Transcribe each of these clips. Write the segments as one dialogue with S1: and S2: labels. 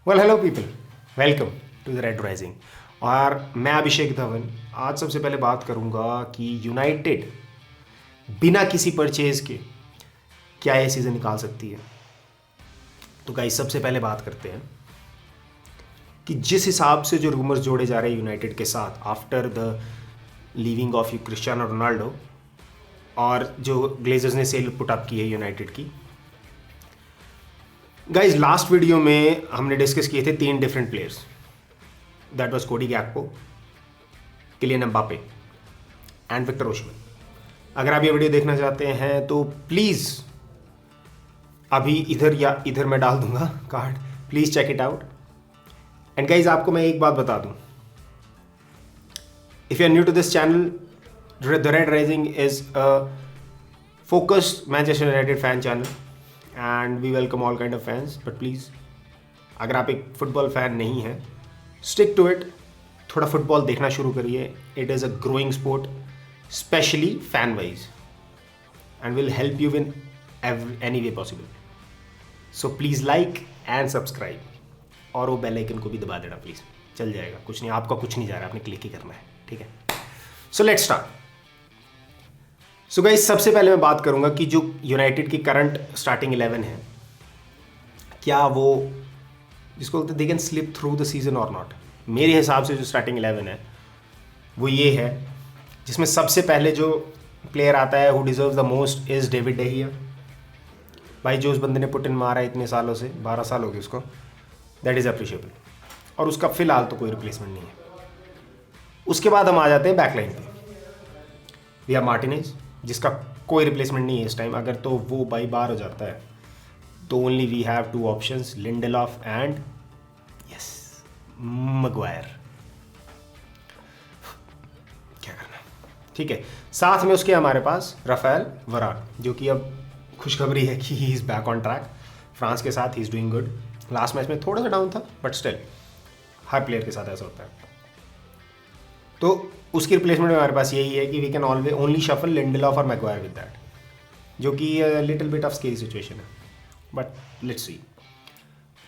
S1: Well hello people, welcome to the Red Rising. और मैं अभिषेक धवन आज सबसे पहले बात करूंगा कि यूनाइटेड बिना किसी परचेज के क्या ये सीज़न निकाल सकती है। तो गाइस सबसे पहले बात करते हैं कि जिस हिसाब से जो रूमर्स जोड़े जा रहे हैं यूनाइटेड के साथ after the leaving of Cristiano Ronaldo और जो ग्लेजर्स ने सेल पुट अप की है यूनाइटेड की। गाइज लास्ट वीडियो में हमने डिस्कस किए थे 3 डिफरेंट प्लेयर्स। दैट वाज कोडी गैक्पो, किलियन एम्बापे एंड विक्टर ओसिमन। अगर आप ये वीडियो देखना चाहते हैं तो प्लीज़ अभी इधर या इधर मैं डाल दूंगा card, please check it out. And guys आपको मैं एक बात बता दूं, if you are new to this channel, the Red Rising is a focused Manchester United fan channel and we welcome all kind of fans. But please अगर आप एक football fan नहीं हैं, स्टिक टू इट, थोड़ा football देखना शुरू करिए। It is a growing sport, specially fan wise, and will help you in any way possible. So please like and subscribe और वो बेल आइकन को भी दबा देना प्लीज़, चल जाएगा, कुछ नहीं, आपका कुछ नहीं जा रहा, आपने क्लिक ही करना है, ठीक है। So let's start. So guys सबसे पहले मैं बात करूंगा कि जो यूनाइटेड की करंट स्टार्टिंग 11 है, क्या वो जिसको बोलते they can slip through the season और नॉट। मेरे हिसाब से जो स्टार्टिंग 11 है वो ये है, जिसमें सबसे पहले जो प्लेयर आता है who deserve the most is David De Gea. भाई जो उस बंदे ने पुट इन मारा है इतने सालों से, 12 साल हो गए उसको, दैट इज़ अप्रिशिएबल। और उसका फिलहाल तो कोई रिप्लेसमेंट नहीं है। उसके बाद हम आ जाते हैं बैकलाइन पे। वी आर मार्टिनेज, जिसका कोई रिप्लेसमेंट नहीं है इस टाइम। अगर तो वो भाई बाहर हो जाता है तो only we have 2 options, Lindelof and yes Maguire. क्या करना, ठीक है। साथ में उसके हमारे पास राफेल वरान, जो कि अब खुशखबरी है कि he is back on track France के साथ। He is doing good. Last match में थोड़ा सा डाउन था बट स्टिल हर प्लेयर के साथ ऐसा होता है। तो उसकी रिप्लेसमेंट में हमारे पास यही है कि we can always only shuffle Lindelof और मैग्वायर विद दैट, जो कि little bit of scary situation है, बट लेट्स सी।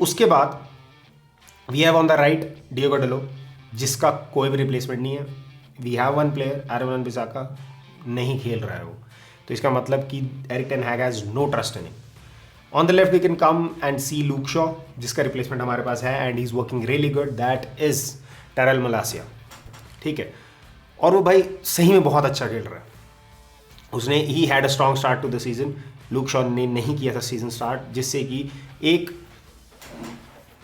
S1: उसके बाद we have on the right Diogo Dalot, जिसका कोई भी रिप्लेसमेंट नहीं है। We have one player Aaron Wan-Bissaka, नहीं खेल रहा है वो, तो इसका मतलब कि Erik ten Hag has no trust in him. On the left we can come and C Luke Shaw, जिसका रिप्लेसमेंट हमारे पास है and he is working really good, that is Terrell मलासिया, ठीक है। और वो भाई सही में बहुत अच्छा खेल रहा है। उसने ही had a strong start to the season, Luke Shaw ने नहीं किया था सीजन स्टार्ट, जिससे कि एक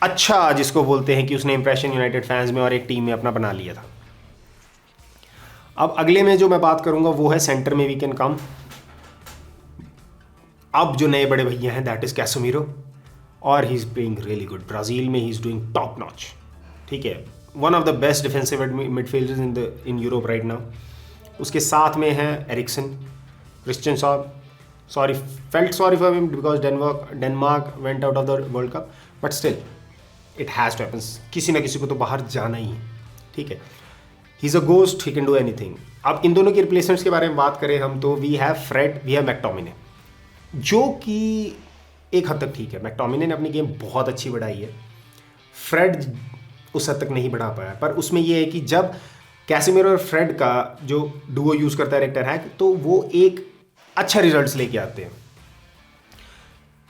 S1: अच्छा, जिसको बोलते हैं कि उसने इंप्रेशन यूनाइटेड फैंस में और एक टीम में अपना बना लिया था। अब अगले में जो मैं बात करूंगा वो है सेंटर में वी कैन कम। अब जो नए बड़े भैया हैं दैट इज कैसेमीरो, और he is playing really good. Brazil में he is doing top notch, ठीक है। One of the best defensive midfielders in Europe right now. उसके साथ में है Eriksen, Christian felt sorry for him because Denmark went out of the world cup, but still it has to happen. किसी ना किसी को तो बाहर जाना ही है, ठीक है। ही is a ghost, he can do anything. अब इन दोनों के रिप्लेसमेंट्स के बारे में बात करें हम, तो we have Fred, we have McTominay, जो कि एक हद तक ठीक है। मैकटोमिने ने अपनी गेम बहुत अच्छी बढ़ाई है, फ्रेड उस हद तक नहीं बढ़ा पाया। पर उसमें यह है कि जब कैसेमीरो और फ्रेड का जो डुओ यूज़ करता है एरिक टेन हैग, तो वो एक अच्छा रिजल्ट्स लेके आते हैं।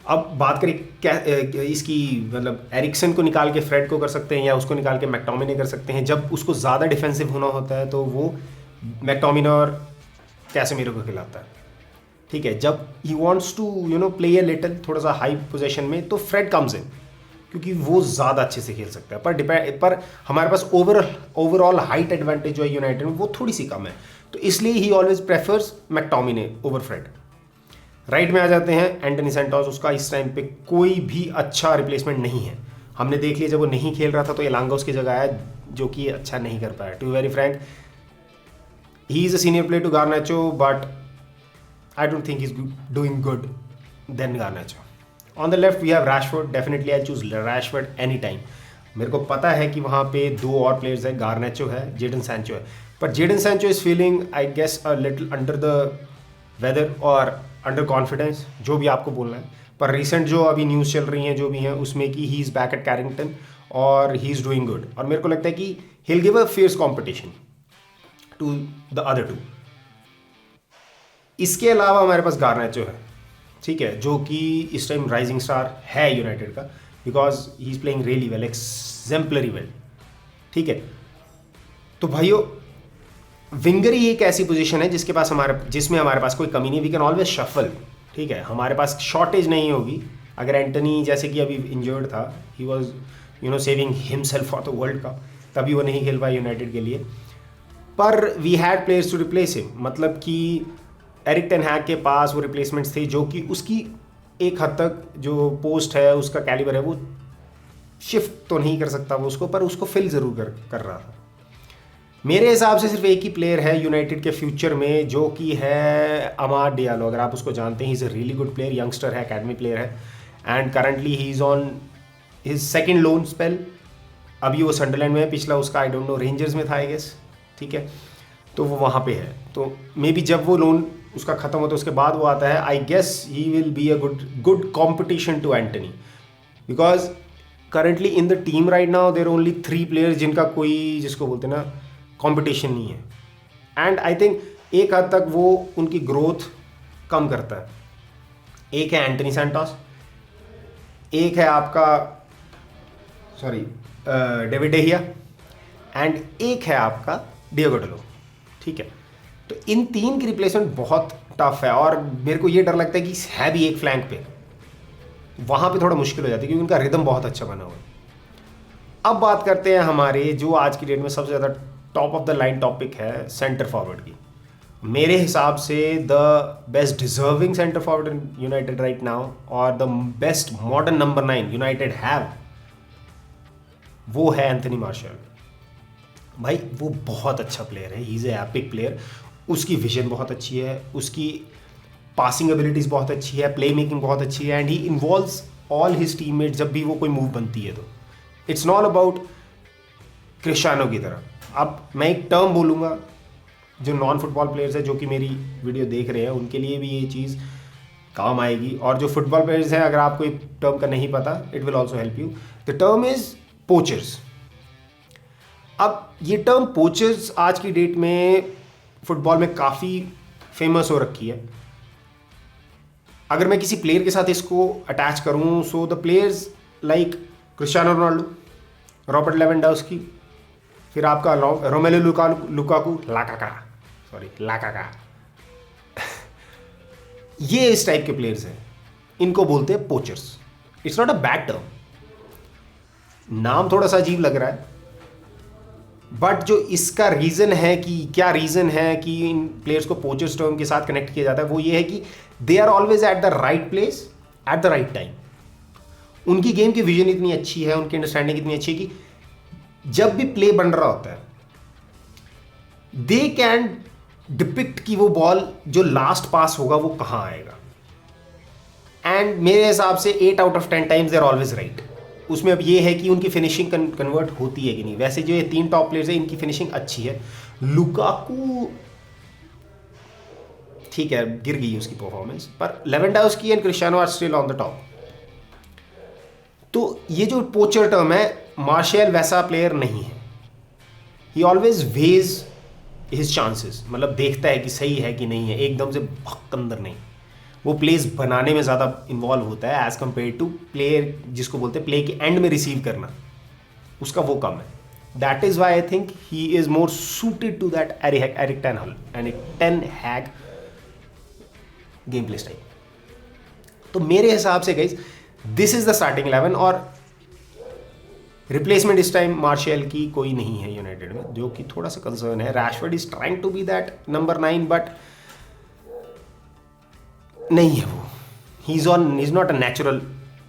S1: अब बात करें इसकी, मतलब एरिक्सन को निकाल के फ्रेड को कर सकते हैं या उसको निकाल के मैकटोमिने कर सकते हैं। जब उसको ज़्यादा डिफेंसिव होना होता है तो वो मैकटोमिने और कैसेमीरो को खिलाता है, ठीक है। जब he wants to play a little, थोड़ा सा हाई पोजीशन में, तो फ्रेड कम्स इन, क्योंकि वो ज़्यादा अच्छे से खेल सकता है। पर हमारे पास ओवरऑल हाइट एडवांटेज जो है यूनाइटेड में वो थोड़ी सी कम है, तो इसलिए he always prefers McTominay over Fred. Right में आ जाते हैं एंटनी सेंटोस। उसका इस टाइम पे कोई भी अच्छा रिप्लेसमेंट नहीं है। हमने देख लिया जब वो नहीं खेल रहा था तो एलांगा उसकी जगह आया, जो कि अच्छा नहीं कर पाया। To very frank, he is a senior player to Garnacho, but I don't think is doing good then Garnacho. On the left we have Rashford, definitely I choose Rashford any time. मेरे को पता है कि वहाँ पे 2 और players हैं, Garnacho है, जेडन सैंचो है, पर Jadon Sancho is feeling I guess a little under the weather और अंडर कॉन्फिडेंस, जो भी आपको बोलना है। पर रिसेंट जो अभी न्यूज़ चल रही हैं जो भी हैं उसमें कि he is back at Carrington और ही इज़ डूइंग गुड, और मेरे को लगता है कि he will give a fierce competition to the other two. इसके अलावा हमारे पास गार्नाचो है, ठीक है, जो कि इस टाइम राइजिंग स्टार है यूनाइटेड का, because he is playing really well, exemplary well, ठीक है। तो भाइयों, विंगर ही एक ऐसी पोजीशन है जिसमें हमारे पास कोई कमी नहीं, वी कैन ऑलवेज शफल, ठीक है। हमारे पास शॉर्टेज नहीं होगी। अगर एंटनी जैसे कि अभी इंजर्ड था, he was saving himself for the world cup, तभी वो नहीं खेल पाया यूनाइटेड के लिए, पर we had players to replace him. मतलब कि एरिक टेन हैग के पास वो रिप्लेसमेंट्स थे जो कि उसकी एक हद तक जो पोस्ट है, उसका कैलिबर है, वो शिफ्ट तो नहीं कर सकता वो उसको, पर उसको फिल ज़रूर कर रहा था। मेरे हिसाब से सिर्फ एक ही प्लेयर है यूनाइटेड के फ्यूचर में, जो कि है अमाद डियालो। अगर आप उसको जानते हैं, ही is a really good player, youngster है, अकेडमी प्लेयर है, and currently he is on his second loan spell. अभी वो सनडरलैंड में है, पिछला उसका आई डोंट नो रेंजर्स में था आई गेस, ठीक है। तो वो वहाँ पे है, तो मे बी जब वो लोन उसका ख़त्म होता है उसके बाद वो आता है, I guess he will be a good competition to Antony, because currently in the team right now there only 3 players जिनका कोई, जिसको बोलते हैं ना, कंपटीशन नहीं है। एंड आई थिंक एक हद तक वो उनकी ग्रोथ कम करता है। एक है एंटनी सैंटोस, एक है आपका डेविड डेहिया, एंड एक है आपका डिएगो डालो, ठीक है। तो इन 3 की रिप्लेसमेंट बहुत टफ है, और मेरे को ये डर लगता है कि है भी एक फ्लैंक पे, वहाँ पे थोड़ा मुश्किल हो जाती है क्योंकि उनका रिदम बहुत अच्छा बना हुआ है। अब बात करते हैं हमारे जो आज की डेट में सबसे ज़्यादा top of the line topic है, सेंटर फॉरवर्ड की। मेरे हिसाब से the best deserving centre forward in United right now, और the best modern number 9 United have, वो है एंथनी मार्शल। भाई वो बहुत अच्छा प्लेयर है, he is a epic player. उसकी विजन बहुत अच्छी है, उसकी पासिंग एबिलिटीज़ बहुत अच्छी है, प्ले मेकिंग बहुत अच्छी है, and he involves all his teammate जब भी वो कोई मूव बनती है। तो इट्स नॉट अबाउट क्रिस्टियानो की तरह। अब मैं एक टर्म बोलूँगा, जो नॉन फुटबॉल प्लेयर्स है जो कि मेरी वीडियो देख रहे हैं, उनके लिए भी ये चीज़ काम आएगी, और जो फुटबॉल प्लेयर्स हैं, अगर आपको एक टर्म का नहीं पता, it will also help you. The term is poachers. अब ये टर्म पोचर्स आज की डेट में फुटबॉल में काफ़ी फेमस हो रखी है। अगर मैं किसी प्लेयर के साथ इसको अटैच करूं, so the players like Cristiano Ronaldo, Robert Lewandowski, फिर आपका रोमेलो लुकाकू, लाकाका ये इस टाइप के प्लेयर्स हैं, इनको बोलते हैं poachers. It's not a bad term, नाम थोड़ा सा अजीब लग रहा है, बट जो इसका रीज़न है कि क्या रीज़न है कि इन प्लेयर्स को पोचर्स टर्म के साथ कनेक्ट किया जाता है, वो ये है कि they are always at the right place at the right time. उनकी गेम की विजन इतनी अच्छी है, उनकी अंडरस्टैंडिंग इतनी अच्छी है कि जब भी प्ले बन रहा होता है, दे कैन डिपिक्ट कि वो बॉल जो लास्ट पास होगा वो कहाँ आएगा, एंड मेरे हिसाब से 8 out of 10 times they are always right. उसमें अब ये है कि उनकी फिनिशिंग कन्वर्ट होती है कि नहीं। वैसे जो ये 3 टॉप प्लेयर्स है, इनकी फिनिशिंग अच्छी है। लुकाकू ठीक है, गिर गई उसकी परफॉर्मेंस, पर Lewandowski and Cristiano are still on the top. तो ये जो पोचर टर्म है, मार्शल वैसा प्लेयर नहीं है। He always weighs his chances, मतलब देखता है कि सही है कि नहीं है, एकदम से भक्क अंदर नहीं। वो प्लेस बनाने में ज़्यादा इन्वॉल्व होता है एज कम्पेयर टू प्लेयर जिसको बोलते हैं प्ले के एंड में रिसीव करना, उसका वो कम है। That is why I think he is more suited to that Erik ten Hag game play style. तो मेरे हिसाब से guys this is the starting 11, और रिप्लेसमेंट इस टाइम मार्शल की कोई नहीं है यूनाइटेड में, जो कि थोड़ा सा कंसर्न है। Rashford is trying to be that number 9, but नहीं है वो। He is not a natural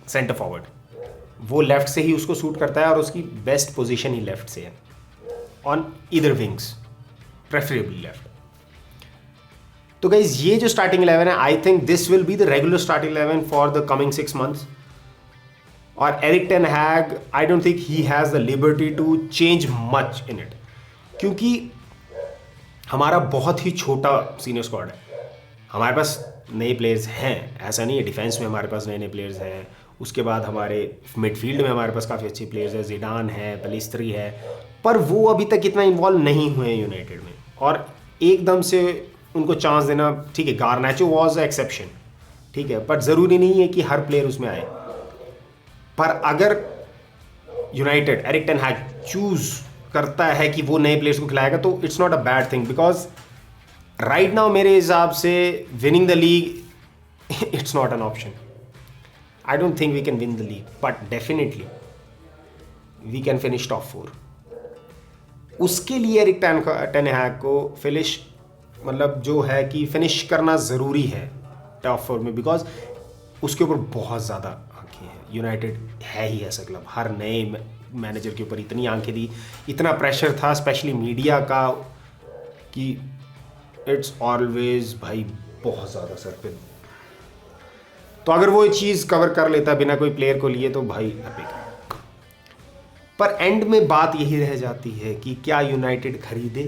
S1: centre forward. वो लेफ्ट से ही उसको सूट करता है, और उसकी बेस्ट पोजीशन ही लेफ्ट से है, on either wings, preferably left. तो गाइज ये जो स्टार्टिंग 11 है, I think this will be the regular starting 11 for the coming 6 months। और Erik ten Hag, I don't think he has the liberty to change much in it, क्योंकि हमारा बहुत ही छोटा senior squad है। हमारे पास नए प्लेयर्स हैं, ऐसा नहीं है, डिफेंस में हमारे पास नए नए प्लेयर्स हैं, उसके बाद हमारे मिडफील्ड में हमारे पास काफ़ी अच्छे प्लेयर्स हैं, जिडान है, पेलिस्त्री है, पर वो अभी तक इतना इन्वॉल्व नहीं हुए हैं यूनाइटेड में, और एकदम से उनको चांस देना, ठीक है गारनाचो वॉज अ एक्सेप्शन, ठीक है, पर ज़रूरी नहीं है कि हर प्लेयर उसमें आए। पर अगर United Erik ten Hag choose करता है कि वो नए प्लेयर्स को खिलाएगा तो it's not a bad thing, because right now मेरे हिसाब से winning the league it's not an option. I don't think we can win the league, but definitely we can finish top 4। उसके लिए एरिक टेन हैग को finish, मतलब जो है कि फिनिश करना ज़रूरी है टॉप 4 में, बिकॉज उसके ऊपर बहुत ज़्यादा आंखें हैं। यूनाइटेड है ही ऐसा क्लब, हर नए मैनेजर के ऊपर इतनी आंखें दी, इतना प्रेशर था स्पेशली मीडिया का कि इट्स ऑलवेज भाई बहुत ज़्यादा सर पे। तो अगर वो चीज़ कवर कर लेता बिना कोई प्लेयर को लिए तो भाई एपिक। पर एंड में बात यही रह जाती है कि क्या यूनाइटेड खरीदे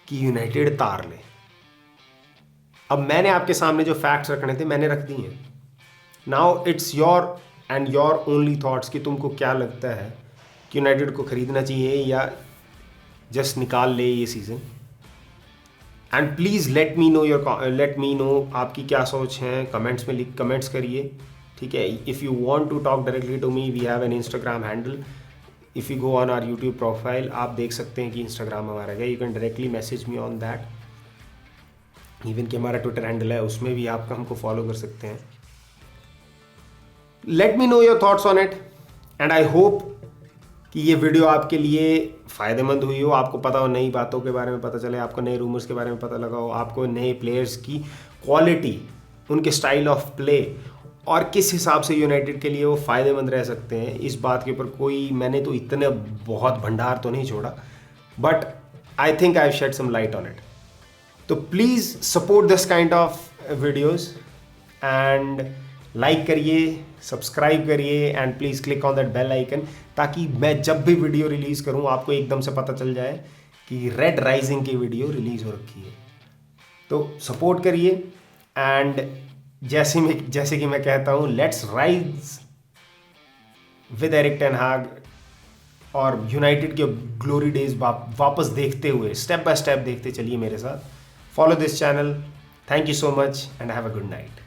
S1: कि यूनाइटेड तार ले। अब मैंने आपके सामने जो फैक्ट्स रखने थे मैंने रख दिए हैं। Now it's your and your only thoughts कि तुमको क्या लगता है कि यूनाइटेड को खरीदना चाहिए या जस्ट निकाल ले ये season. And please let me know आपकी क्या सोच है, कमेंट्स में कमेंट्स करिए, ठीक है। If you want to talk directly to me, we have an Instagram handle, if you go on our YouTube profile, आप देख सकते हैं कि इंस्टाग्राम हमारा है, you can directly message me on that. Even कि हमारा ट्विटर हैंडल है, उसमें भी आप हमको फॉलो कर सकते हैं। Let me know your thoughts on it, and I hope कि ये वीडियो आपके लिए फ़ायदेमंद हुई हो, आपको पता हो, नई बातों के बारे में पता चले, आपको नए रूमर्स के बारे में पता लगा हो, आपको नए प्लेयर्स की क्वालिटी, उनके स्टाइल ऑफ प्ले और किस हिसाब से यूनाइटेड के लिए वो फ़ायदेमंद रह सकते हैं। इस बात के ऊपर कोई, मैंने तो इतने बहुत भंडार तो नहीं छोड़ा, but I think I have shed some light on it. तो please support this kind of videos and like करिए, सब्सक्राइब करिए and please click on that bell icon, ताकि मैं जब भी वीडियो रिलीज़ करूं आपको एकदम से पता चल जाए कि रेड राइजिंग की वीडियो रिलीज़ हो रखी है। तो सपोर्ट करिए एंड जैसे कि मैं कहता हूं, let's rise with Erik ten Hag और यूनाइटेड के ग्लोरी डेज वापस देखते हुए स्टेप बाय स्टेप देखते चलिए मेरे साथ। Follow this channel. Thank you so much and have a good night.